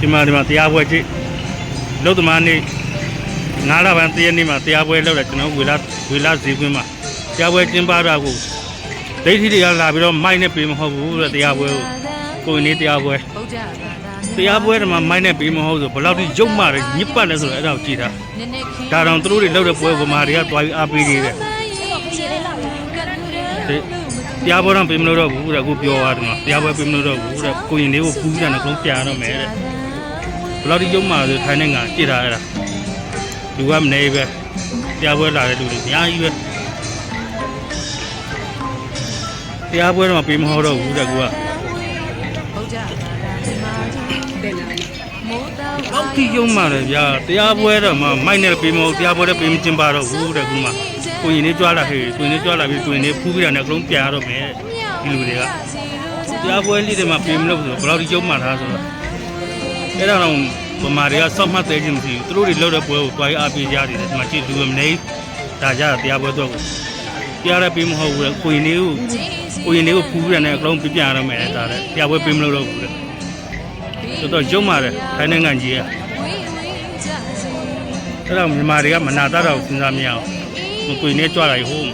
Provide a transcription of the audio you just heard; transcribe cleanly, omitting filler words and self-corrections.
ဒီမှာတရားပွဲကြည့်လို့သမားနေငါးလပိုင်းတရက်နေ့မှာတရားပွဲလုပ်တယ်ကျွန်တော်ဝေလာဈေးကွင်းမှာတရားပွဲကျင်းပတာကိုဒိဋ္ဌိတွေကလာပြီးတော့မိုက်နဲ့ပေးမဟုတ်ဘူးတဲ့တရားပွဲကိုယ်နေတရားပွဲတမှာမိုက်နဲ့ပေးမဟုတ်ဆိုဘယ်လောက်ထိရုပ်မာတယ်ညစ်ပတ်လဲဆိုတော့အဲ့ဒါကိုကြည့်တာဒါတောင်သူတို့တွေလုပ်တဲ့ပွဲဗမာတွေကသွားပြီးအားပေးနေတဲ့တရားပွဲတော့ပေးမလို့တော့ဘူးတဲ့အခုပြောသွားတယ်မှာတရားပွဲပေးမလို့တော့ဘူးတဲ့ကိုရင်လေးကိုပူးပြန်တော့ကုန်ပြရတော့မယ်တဲ့ဘယ်လောက်ထိရုပ်မာဆိုထိုင်းနိုင်ငံကြည့်တာအဲ့ဒါလူကမနေပဲတရားပွဲလာတဲ့လူတွေအများကြီးပဲတရားပွဲတော့ပေးမဟုတ်တော့ဘူးတဲ့ကူကအောက်တီရုံးမှလည်းဗျာတရားပွဲတော့မှမိုက်နဲ့ပေးမဟုတ်တရားပွဲလည်းပေးမကျင်းပါတော့ဘူးတဲ့ကူမှကိုရင်လေးကြွားလာခဲ့ကိုရင်လေးကြွားလာပြီးကိုရင်လေးဖူးပြီးတာနဲ့အကုန်ပြရတော့မယ်ဒီလူတွေကတရားပွဲလေးတွေမှာပေးမလို့ဆိုဘယ်လောက်ထိရုံးမှထားဆိုတော့အဲ့ဒါတော့ဗမာတွေကစောင့်မှတ်သေးခြင်းမရှိဘူးသူတို့တွေလောက်တဲ့ပွဲကိုတွားရအားပေးကြတယ်ဒီမှာကြည့်လူမနေဒါကြတရားပွဲတော့တရားလည်းပေးမဟုတ်ဘူးကိုရင်လေးကိုဖူးပြီးတာနဲ့အကုန်ပြပြရတော့မယ်ဒါလည်းတရားပွဲပေးမလို့တော့ဘူးတဲ့တော်ရုံမာတယ်ထိုင်းနိုင်ငံကြီးကအဲ့တော့မြန်မာတွေကမနာတတ်တော့စဉ်းစားမရအောင်ကိုရင်လေးကြွားလာပြီဟိုး